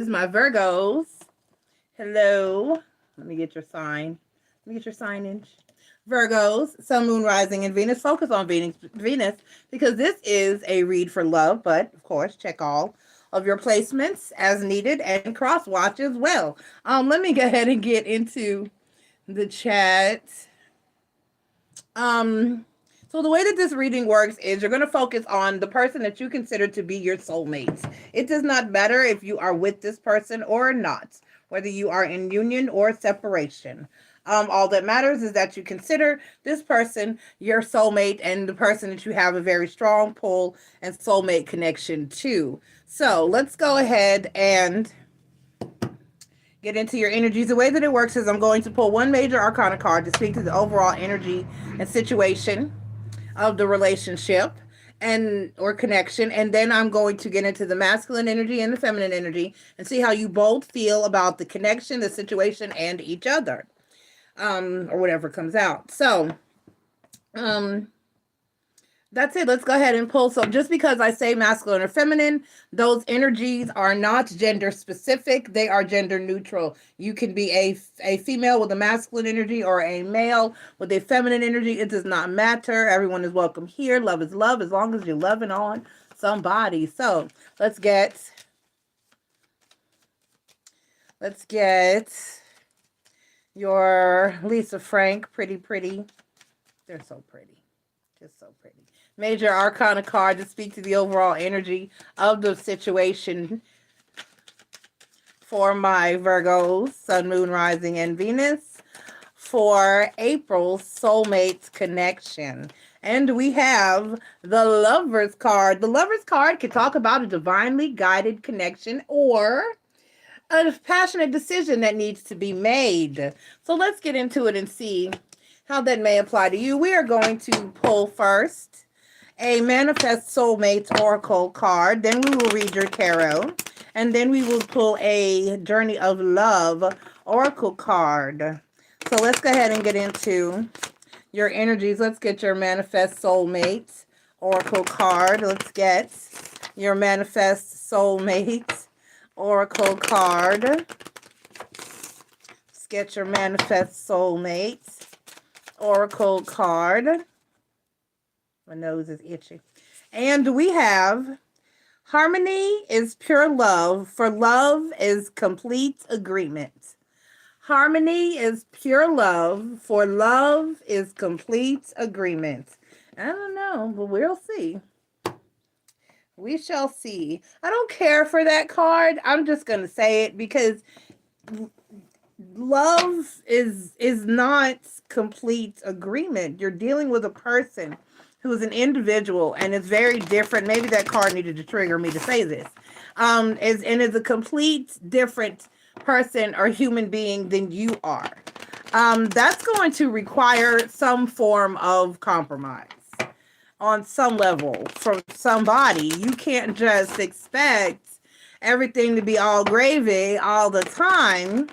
my Virgos. Hello. Let me get your sign. Let me get your signage. Virgos, Sun, Moon, Rising, and Venus. Focus on Venus because this is a read for love, but of course, check all of your placements as needed and cross watch as well. Let me go ahead and get into the chat. So the way that this reading works is you're going to focus on the person that you consider to be your soulmate. It does not matter if you are with this person or not, whether you are in union or separation. All that matters is that you consider this person your soulmate and the person that you have a very strong pull and soulmate connection to. So let's go ahead and get into your energies. The way that it works is I'm going to pull one major arcana card to speak to the overall energy and situation of the relationship and or connection, and then I'm going to get into the masculine energy and the feminine energy and see how you both feel about the connection, the situation, and each other, or whatever comes out. So that's it. Let's go ahead and pull. So just because I say masculine or feminine, those energies are not gender specific. They are gender neutral. You can be a female with a masculine energy or a male with a feminine energy. It does not matter. Everyone is welcome here. Love is love as long as you're loving on somebody. So let's get your Lisa Frank. Pretty. They're so pretty. Just so pretty. Major arcana card to speak to the overall energy of the situation for my Virgos, Sun, Moon, Rising, and Venus for April's soulmate connection. And we have the Lover's card. The Lover's card can talk about a divinely guided connection or a passionate decision that needs to be made. So let's get into it and see how that may apply to you. We are going to pull first a Manifest Soulmates Oracle card. Then we will read your tarot. And then we will pull a Journey of Love Oracle card. So let's go ahead and get into your energies. Let's get your Manifest Soulmates Oracle card. Let's get your Manifest Soulmates Oracle card. Let's get your Manifest Soulmates Oracle card. My nose is itchy. And we have harmony is pure love, for love is complete agreement. Harmony is pure love, for love is complete agreement. I don't know, but we'll see. We shall see. I don't care for that card. I'm just going to say it because love is not complete agreement. You're dealing with a person who is an individual, and it's very different. Maybe that card needed to trigger me to say this. Is a complete different person or human being than you are. That's going to require some form of compromise on some level from somebody. You can't just expect everything to be all gravy all the time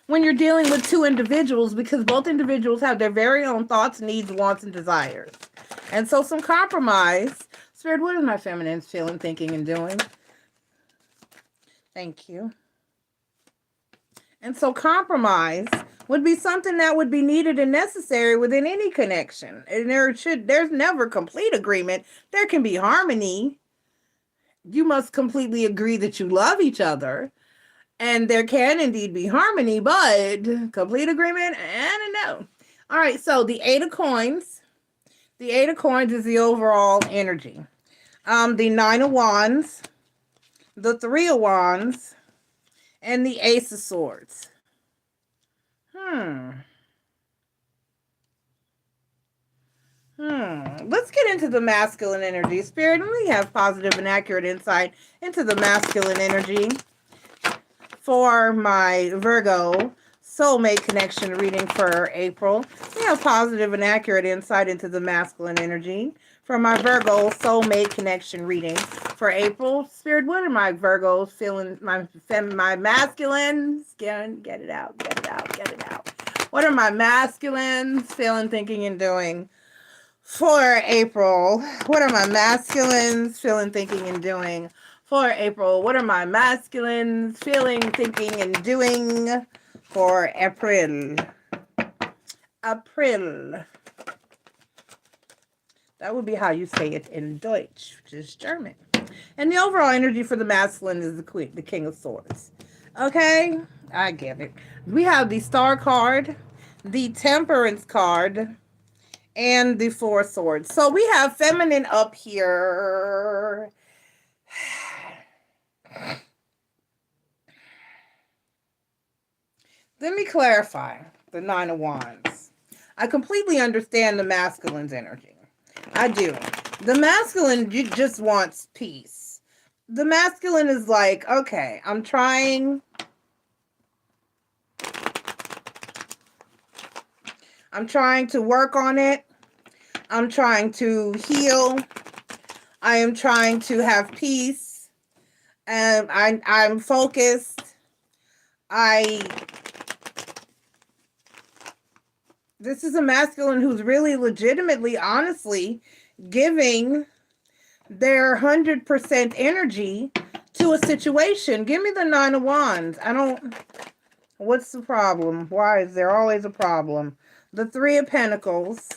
when you're dealing with two individuals, because both individuals have their very own thoughts, needs, wants, and desires. And so some compromise. Spirit, what is my feminine feeling, thinking, and doing? Thank you. And so compromise would be something that would be needed and necessary within any connection. And there's never complete agreement. There can be harmony. You must completely agree that you love each other. And there can indeed be harmony, but complete agreement, I don't know. All right, so the Eight of Coins. The Eight of Coins is the overall energy. The Nine of Wands, the Three of Wands, and the Ace of Swords. Let's get into the masculine energy. Spirit, let me have positive and accurate insight into the masculine energy for my Virgo soulmate connection reading for April. We have positive and accurate insight into the masculine energy for my Virgo soulmate connection reading for April. Spirit, what are my Virgos feeling? My masculines? Get it out. What are my masculines feeling, thinking, and doing for April? What are my masculines feeling, thinking, and doing for April. What are my masculines feeling, thinking, and doing for April? April. That would be how you say it in Deutsch, which is German. And the overall energy for the masculine is the Queen, the King of Swords. Okay, I get it. We have the Star card, the Temperance card, and the Four Swords. So we have feminine up here. Let me clarify the Nine of Wands. I completely understand the masculine's energy. I do. The masculine just wants peace. The masculine is like, okay, I'm trying to work on it. I'm trying to heal. I am trying to have peace. And I'm focused. This is a masculine who's really legitimately, honestly, giving their 100% energy to a situation. Give me the Nine of Wands. What's the problem? Why is there always a problem? The Three of Pentacles.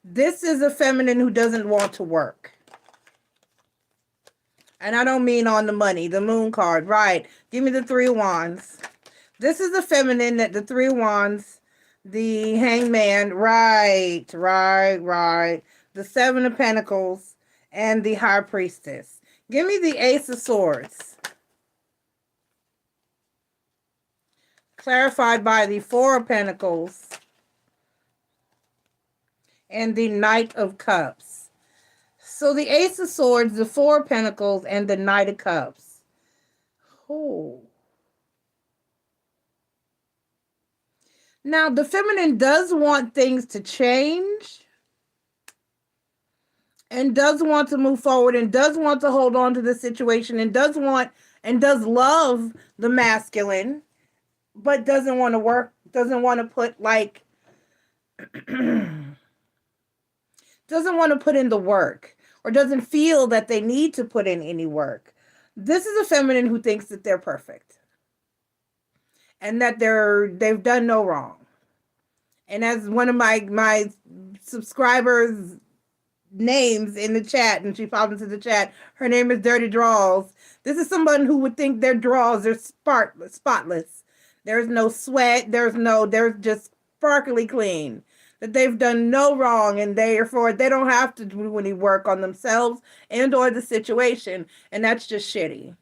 This is a feminine who doesn't want to work. And I don't mean on the money. The Moon card, right. Give me the Three of Wands. This is a feminine that the Three of Wands, the Hangman, right. The Seven of Pentacles and the High Priestess. Give me the Ace of Swords. Clarified by the Four of Pentacles and the Knight of Cups. So the Ace of Swords, the Four of Pentacles, and the Knight of Cups. Oh. Now, the feminine does want things to change and does want to move forward and does want to hold on to the situation and does love the masculine, but doesn't want to work, doesn't want to put like, doesn't want to put in the work or doesn't feel that they need to put in any work. This is a feminine who thinks that they're perfect and that they've done no wrong. And as one of my subscribers names in the chat, and she popped into the chat, her name is Dirty Draws. This is someone who would think their draws are spotless. There's no sweat. They're just sparkly clean. That they've done no wrong, and therefore they don't have to do any work on themselves and or the situation. And that's just shitty.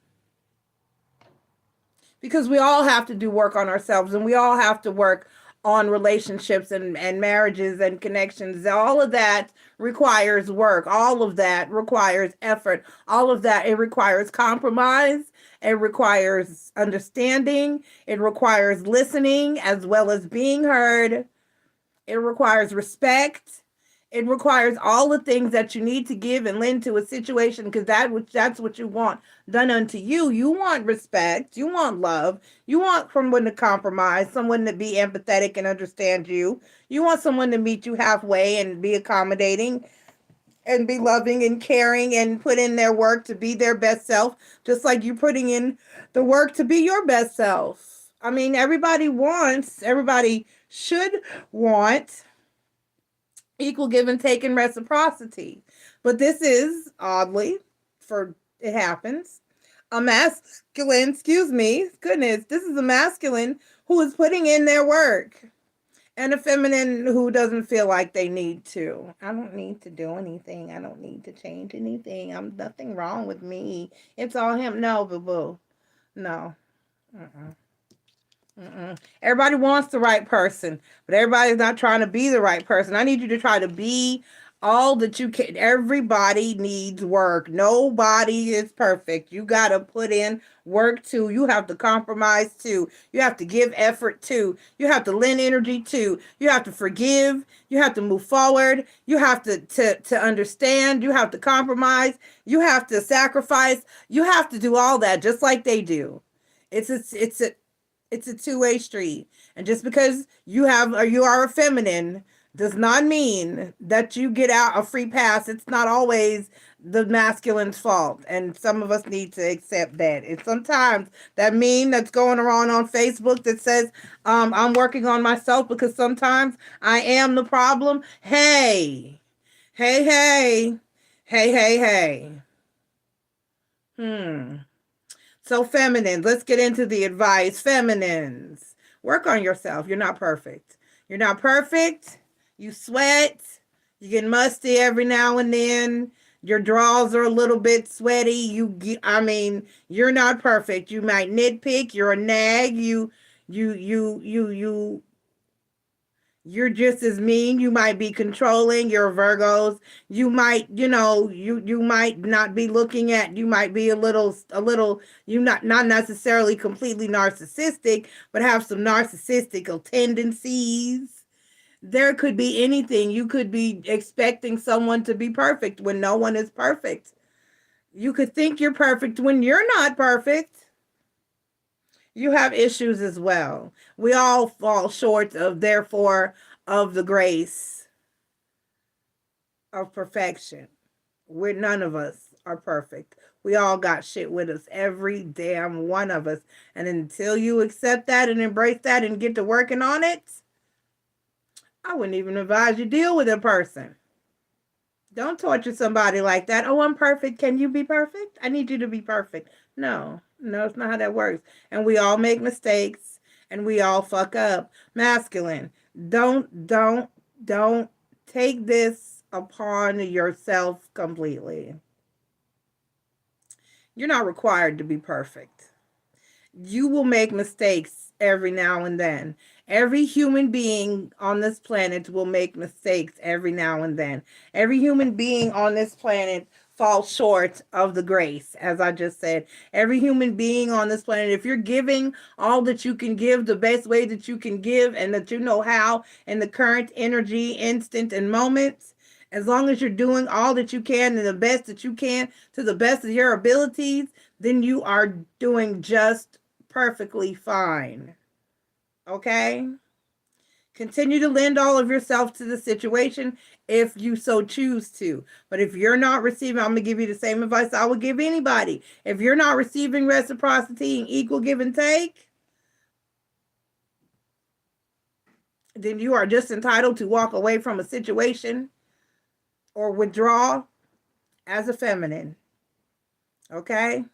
Because we all have to do work on ourselves, and we all have to work on relationships and marriages and connections. All of that requires work. All of that requires effort. All of that, it requires compromise. It requires understanding. It requires listening as well as being heard. It requires respect. It requires all the things that you need to give and lend to a situation, because that's what you want done unto you. You want respect. You want love. You want someone to compromise, someone to be empathetic and understand you. You want someone to meet you halfway and be accommodating and be loving and caring and put in their work to be their best self, just like you're putting in the work to be your best self. I mean, everybody should want equal give and take and reciprocity. But this is, oddly, it happens, a masculine, this is a masculine who is putting in their work. And a feminine who doesn't feel like they need to. I don't need to do anything. I don't need to change anything. Nothing wrong with me. It's all him. No, boo-boo. No. Everybody wants the right person, but everybody's not trying to be the right person. I need you to try to be all that you can. Everybody needs work. Nobody is perfect. You got to put in work too. You have to compromise too. You have to give effort too. You have to lend energy too. You have to forgive. You have to move forward. You have to understand. You have to compromise. You have to sacrifice. You have to do all that just like they do. It's a two-way street. And just because you are a feminine does not mean that you get out a free pass. It's not always the masculine's fault. And some of us need to accept that. It's sometimes that meme that's going around on Facebook that says, I'm working on myself because sometimes I am the problem. Hey, hey, hey, hey, hey, hey. So feminines, let's get into the advice. Feminines, work on yourself. You're not perfect. You're not perfect. You sweat. You get musty every now and then. Your drawers are a little bit sweaty. You're not perfect. You might nitpick. You're a nag. You're just as mean. You might be controlling. You're Virgos. You might, you might not be looking at, you might be a little, you not necessarily completely narcissistic, but have some narcissistic tendencies. There could be anything. You could be expecting someone to be perfect when no one is perfect. You could think you're perfect when you're not perfect. You have issues as well. We all fall short of, therefore, of the grace of perfection. None of us are perfect. We all got shit with us, every damn one of us. And until you accept that and embrace that and get to working on it, I wouldn't even advise you deal with a person. Don't torture somebody like that. Oh, I'm perfect. Can you be perfect? I need you to be perfect. No, it's not how that works. And we all make mistakes and we all fuck up. Masculine, don't take this upon yourself completely. You're not required to be perfect. You will make mistakes every now and then. Every human being on this planet will make mistakes every now and then. Every human being on this planet falls short of the grace, as I just said. Every human being on this planet, if you're giving all that you can give the best way that you can give and that you know how in the current energy, instant, and moments, as long as you're doing all that you can and the best that you can to the best of your abilities, then you are doing just perfectly fine. Okay? Continue to lend all of yourself to the situation if you so choose to. But if you're not receiving, I'm going to give you the same advice I would give anybody. If you're not receiving reciprocity and equal give and take, then you are just entitled to walk away from a situation or withdraw as a feminine. Okay?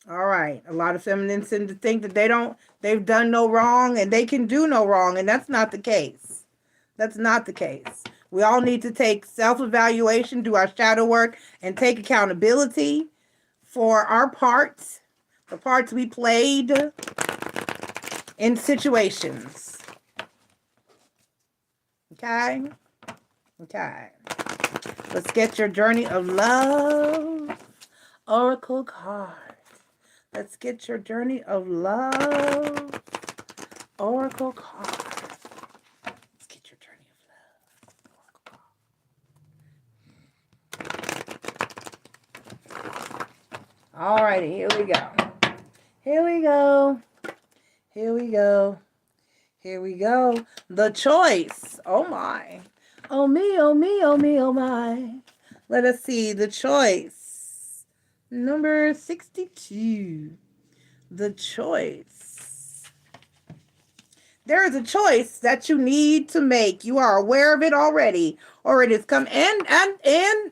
All right. A lot of feminines tend to think that they've done no wrong and they can do no wrong. And that's not the case. That's not the case. We all need to take self-evaluation, do our shadow work, and take accountability for our parts, the parts we played in situations. Okay? Okay. Let's get your Journey of Love Oracle card. Let's get your Journey of Love Oracle card. Let's get your Journey of Love Oracle card. All righty, here we go. Here we go. Here we go. Here we go. The choice. Oh my. Oh me, oh me, oh me, oh my. Let us see the choice. Number 62. The choice. There is a choice that you need to make. You are aware of it already, or it is come. And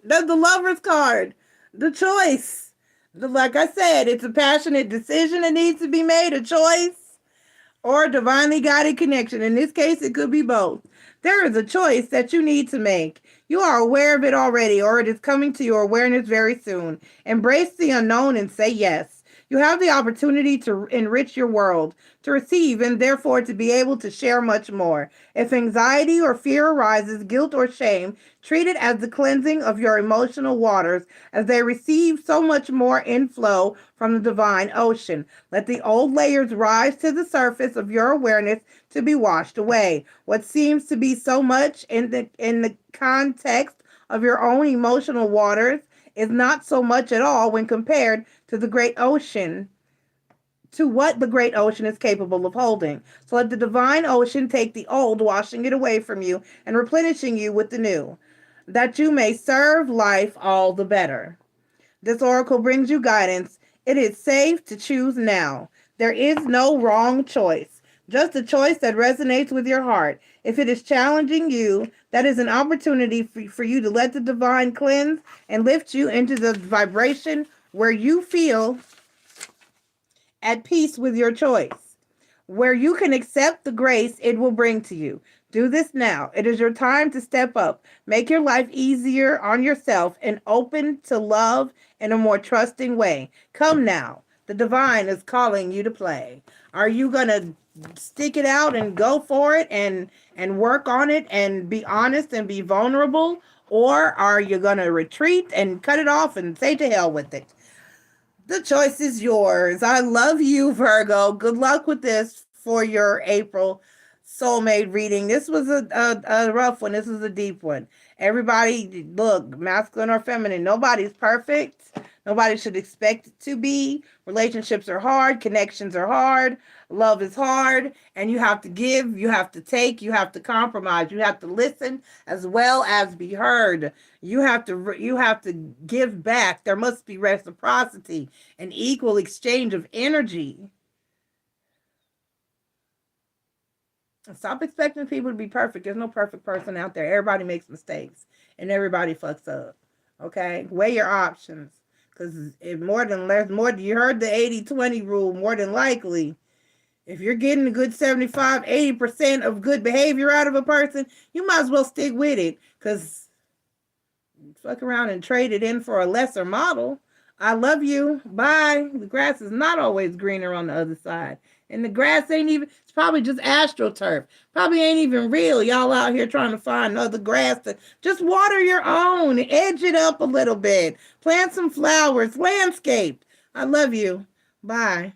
the Lover's card. The choice. Like I said, it's a passionate decision that needs to be made. A choice or a divinely guided connection. In this case, it could be both. There is a choice that you need to make. You are aware of it already, or it is coming to your awareness very soon. Embrace the unknown and say yes. You have the opportunity to enrich your world, to receive, and therefore to be able to share much more. If anxiety or fear arises, guilt or shame, treat it as the cleansing of your emotional waters as they receive so much more inflow from the divine ocean. Let the old layers rise to the surface of your awareness to be washed away. What seems to be so much in the context of your own emotional waters is not so much at all when compared to the great ocean to what the great ocean is capable of holding. So let the divine ocean take the old, washing it away from you and replenishing you with the new, that you may serve life all the better. This oracle brings you guidance. It is safe to choose now. There is no wrong choice, just a choice that resonates with your heart. If it is challenging you, that is an opportunity for you to let the divine cleanse and lift you into the vibration where you feel at peace with your choice, where you can accept the grace it will bring to you. Do this now. It is your time to step up. Make your life easier on yourself and open to love in a more trusting way. Come now. The divine is calling you to play. Are you going to stick it out and go for it and work on it and be honest and be vulnerable? Or are you going to retreat and cut it off and say to hell with it? The choice is yours. I love you, Virgo. Good luck with this for your April soulmate reading. This was a rough one. This was a deep one. Everybody, look, masculine or feminine, nobody's perfect. Nobody should expect it to be. Relationships are hard. Connections are hard. Love is hard. And you have to give. You have to take. You have to compromise. You have to listen as well as be heard. You have to give back. There must be reciprocity and equal exchange of energy. Stop expecting people to be perfect. There's no perfect person out there. Everybody makes mistakes and everybody fucks up. Okay? Weigh your options. Because if you heard the 80-20 rule, more than likely, if you're getting a good 75-80% of good behavior out of a person, you might as well stick with it. Because fuck around and trade it in for a lesser model. I love you. Bye. The grass is not always greener on the other side. And the grass ain't even, it's probably just astroturf. Probably ain't even real. Y'all out here trying to find other grass to just water your own. Edge it up a little bit. Plant some flowers. Landscape. I love you. Bye.